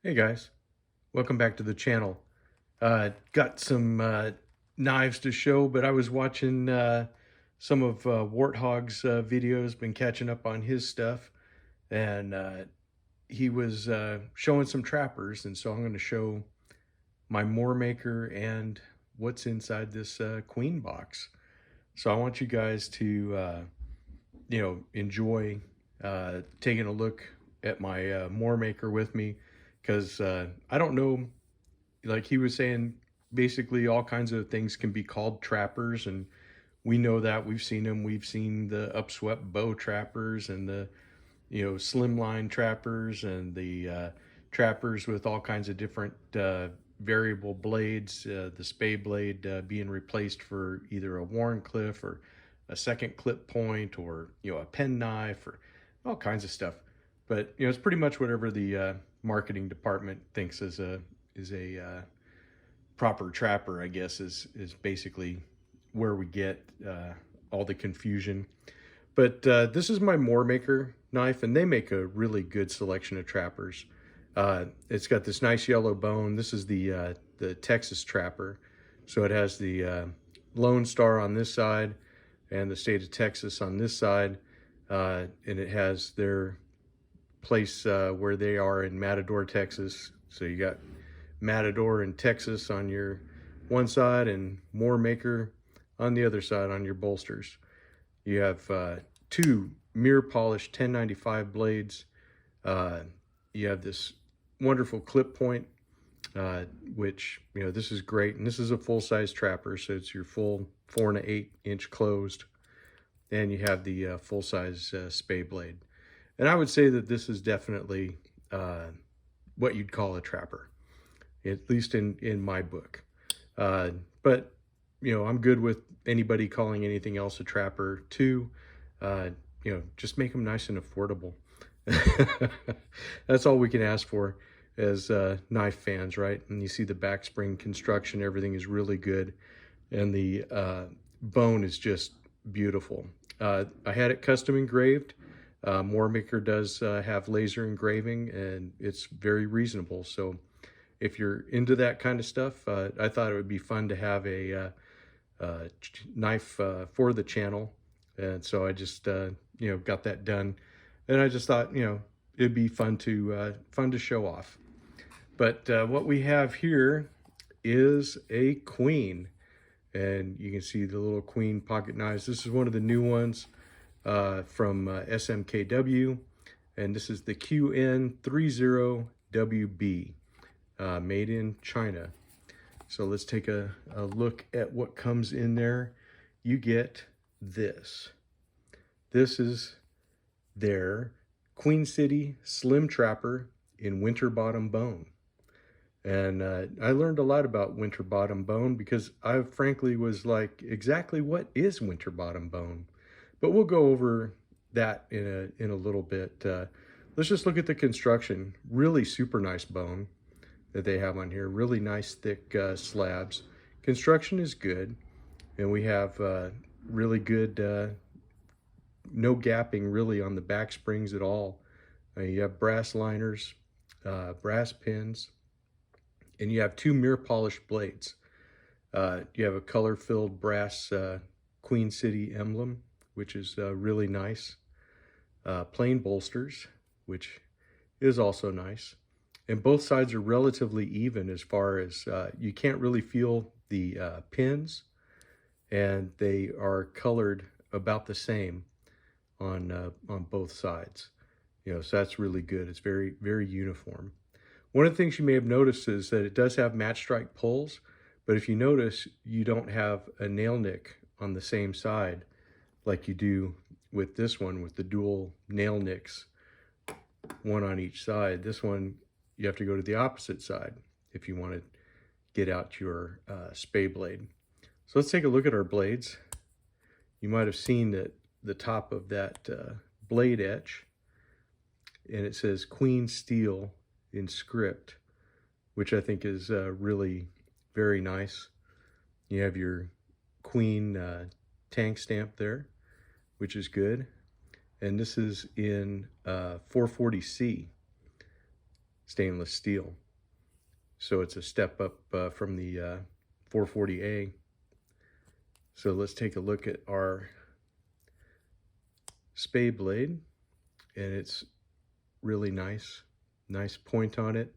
Hey guys, welcome back to the channel. Got some knives to show, but I was watching some of Warthog's videos, been catching up on his stuff, and he was showing some trappers, and so I'm going to show my Moore Maker and what's inside this queen box. So I want you guys to, enjoy taking a look at my Moore Maker with me, because I don't know, like he was saying, basically all kinds of things can be called trappers, and we know that we've seen them. We've seen the upswept bow trappers and the slimline trappers and the trappers with all kinds of different variable blades, the spay blade being replaced for either a Warncliffe or a second clip point, or a pen knife, or all kinds of stuff. But it's pretty much whatever the marketing department thinks is a proper trapper, I guess, is basically where we get all the confusion. But this is my Moore Maker knife, and they make a really good selection of trappers. It's got this nice yellow bone. This is the Texas trapper, so it has the Lone Star on this side and the state of Texas on this side, and it has their place where they are in Matador, Texas. So you got Matador in Texas on your one side and Moore Maker on the other side on your bolsters. You have two mirror polished 1095 blades. You have this wonderful clip point, which, this is great. And this is a full-size trapper, so it's your full 4 1/8 inch closed. And you have the full-size spay blade. And I would say that this is definitely what you'd call a trapper, at least in my book. But, I'm good with anybody calling anything else a trapper too. Just make them nice and affordable. That's all we can ask for as knife fans, right? And you see the back spring construction, everything is really good. And the bone is just beautiful. I had it custom engraved. Moore Maker does have laser engraving, and it's very reasonable. So if you're into that kind of stuff, I thought it would be fun to have a knife for the channel. And so I just, got that done. And I just thought, it'd be fun to show off. But what we have here is a queen. And you can see the little queen pocket knives. This is one of the new ones from SMKW. And this is the QN30WB, made in China. So let's take a look at what comes in there. You get this. This is their Queen City Slim Trapper in Winterbottom bone. And I learned a lot about Winterbottom bone because I frankly was like, exactly what is Winterbottom bone? But we'll go over that in a little bit. Let's just look at the construction. Really super nice bone that they have on here. Really nice thick slabs. Construction is good, and we have really good, no gapping really on the back springs at all. You have brass liners, brass pins, and you have two mirror polished blades. You have a color-filled brass Queen City emblem, which is really nice. Plain bolsters, which is also nice. And both sides are relatively even as far as you can't really feel the pins, and they are colored about the same on both sides. So that's really good. It's very, very uniform. One of the things you may have noticed is that it does have match strike pulls, but if you notice, you don't have a nail nick on the same side like you do with this one with the dual nail nicks, one on each side. This one, you have to go to the opposite side if you want to get out your spay blade. So let's take a look at our blades. You might have seen that the top of that blade etch, and it says Queen Steel in script, which I think is really very nice. You have your Queen tank stamp there, which is good. And this is in 440C. stainless steel. So it's a step up from the 440A. So let's take a look at our spade blade, and it's really nice. Nice point on it.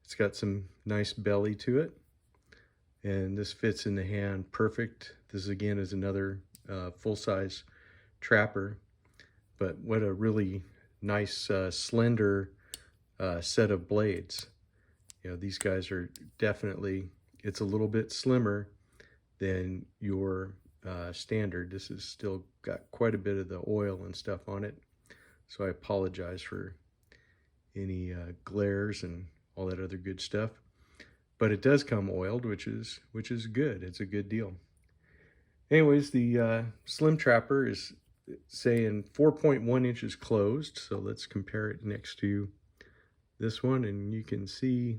It's got some nice belly to it, and this fits in the hand perfect. This again is another full-size trapper, but what a really nice slender set of blades. You know, these guys are definitely, it's a little bit slimmer than your standard. This has still got quite a bit of the oil and stuff on it, so I apologize for any glares and all that other good stuff. But it does come oiled, which is good. It's a good deal. Anyways, the Slim Trapper is saying 4.1 inches closed. So let's compare it next to this one, and you can see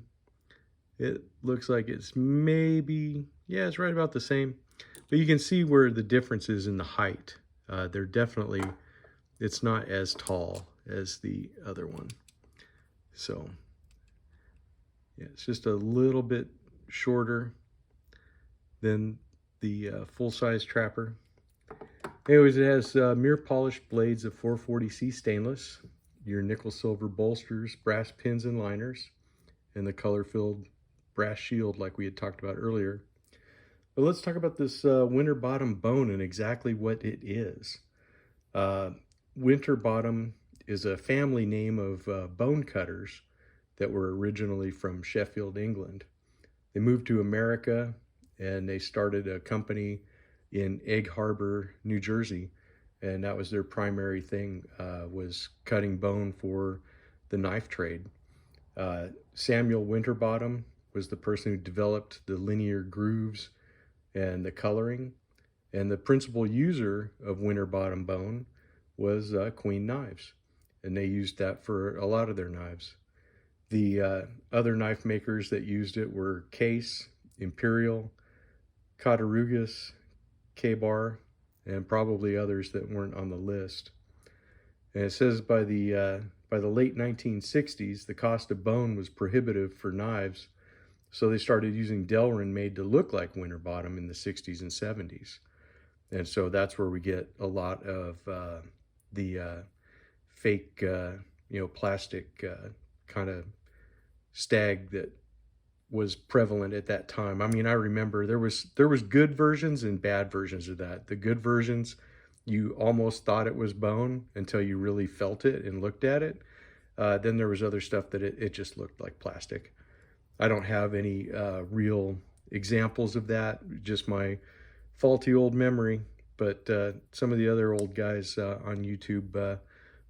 it looks like it's maybe, yeah, it's right about the same. But you can see where the difference is in the height. They're definitely, it's not as tall as the other one. So yeah, it's just a little bit shorter than the full-size trapper. Anyways, it has mirror polished blades of 440C stainless, your nickel silver bolsters, brass pins and liners, and the color-filled brass shield like we had talked about earlier. But let's talk about this Winterbottom bone and exactly what it is. Winterbottom is a family name of bone cutters that were originally from Sheffield, England. They moved to America and they started a company in Egg Harbor, New Jersey, and that was their primary thing, was cutting bone for the knife trade. Samuel Winterbottom was the person who developed the linear grooves and the coloring, and the principal user of Winterbottom bone was Queen knives, and they used that for a lot of their knives. The other knife makers that used it were Case, Imperial, Cattaraugus, K-Bar, and probably others that weren't on the list. And it says by the late 1960s, the cost of bone was prohibitive for knives, so they started using Delrin made to look like Winterbottom in the 60s and 70s. And so that's where we get a lot of the fake, plastic kind of stag that was prevalent at that time. I mean, I remember there was good versions and bad versions of that. The good versions, you almost thought it was bone until you really felt it and looked at it. Then there was other stuff that it just looked like plastic. I don't have any real examples of that, just my faulty old memory. But some of the other old guys on YouTube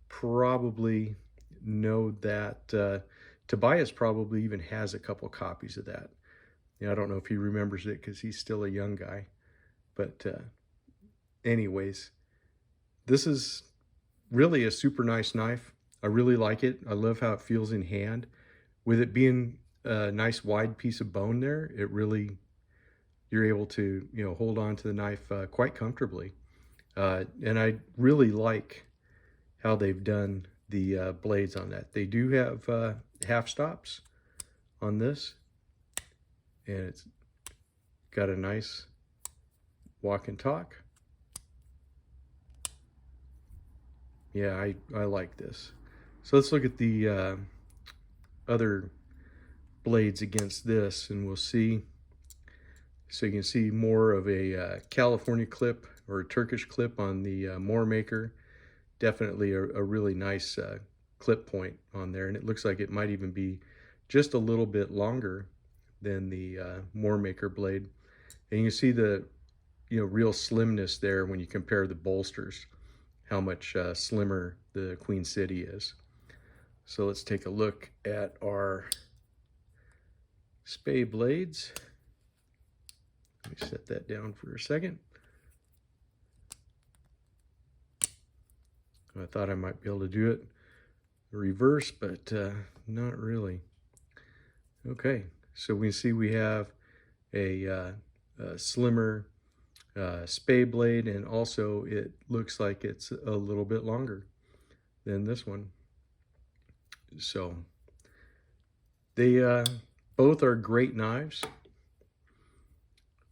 probably know that. Tobias probably even has a couple copies of that. I don't know if he remembers it because he's still a young guy. But anyways, this is really a super nice knife. I really like it. I love how it feels in hand. With it being a nice wide piece of bone there, it really, you're able to, hold on to the knife quite comfortably. And I really like how they've done the blades on that. They do have half stops on this, and it's got a nice walk and talk. Yeah, I like this. So let's look at the other blades against this, and we'll see. So you can see more of a California clip or a Turkish clip on the Moore Maker. Definitely a really nice clip point on there, and it looks like it might even be just a little bit longer than the Moore Maker blade. And you can see the real slimness there when you compare the bolsters, how much slimmer the Queen City is. So let's take a look at our spade blades. Let me set that down for a second. I thought I might be able to do it reverse, but not really. Okay, so we see we have a slimmer spade blade, and also it looks like it's a little bit longer than this one. So They both are great knives,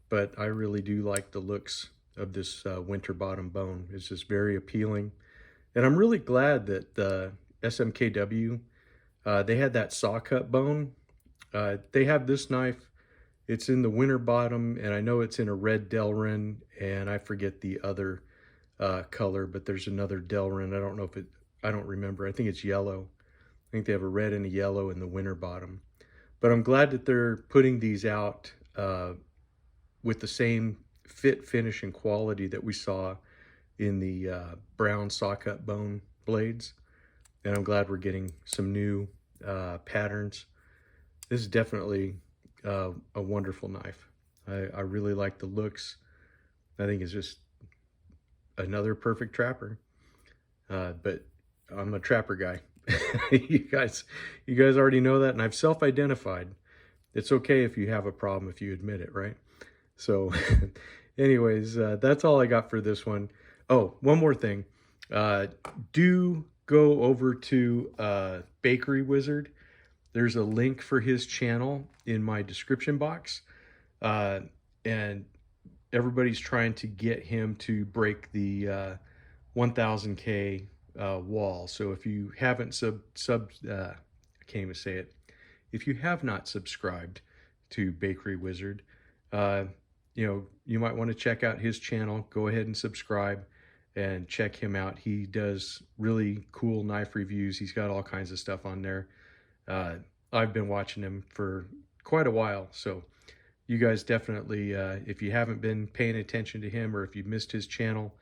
but I really do like the looks of this Winterbottom bone. It's just very appealing. And I'm really glad that SMKW, they had that saw cut bone. They have this knife. It's in the Winterbottom, and I know it's in a red Delrin, and I forget the other color, but there's another Delrin. I don't remember. I think it's yellow. I think they have a red and a yellow in the Winterbottom. But I'm glad that they're putting these out with the same fit, finish, and quality that we saw in the brown saw cut bone blades. And I'm glad we're getting some new patterns. This is definitely a wonderful knife. I really like the looks. I think it's just another perfect trapper. But I'm a trapper guy. you guys already know that, and I've self-identified. It's okay if you have a problem if you admit it, right? So anyways, that's all I got for this one. Oh, one more thing. Do go over to Bakery Wizard. There's a link for his channel in my description box. And everybody's trying to get him to break the 1000K wall. So if you haven't I can't even say it. If you have not subscribed to Bakery Wizard, you know, you might want to check out his channel. Go ahead and subscribe and check him out. He does really cool knife reviews. He's got all kinds of stuff on there. I've been watching him for quite a while, so you guys definitely, if you haven't been paying attention to him, or if you missed his channel,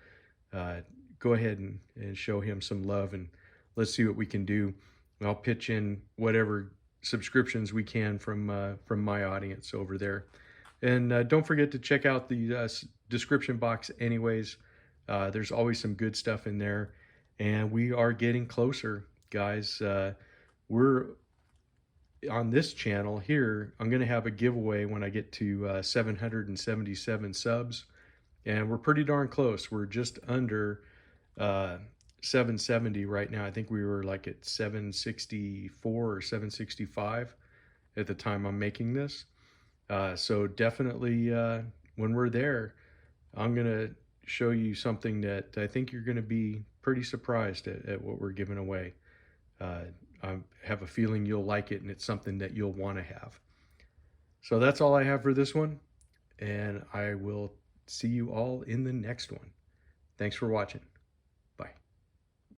go ahead and show him some love, and let's see what we can do. I'll pitch in whatever subscriptions we can from my audience over there. And don't forget to check out the description box anyways. There's always some good stuff in there. And we are getting closer, guys. We're on this channel here. I'm going to have a giveaway when I get to 777 subs. And we're pretty darn close. We're just under 770 right now. I think we were like at 764 or 765 at the time I'm making this. So definitely when we're there, I'm going to show you something that I think you're going to be pretty surprised at what we're giving away. I have a feeling you'll like it, and it's something that you'll want to have. So that's all I have for this one, and I will see you all in the next one. Thanks for watching.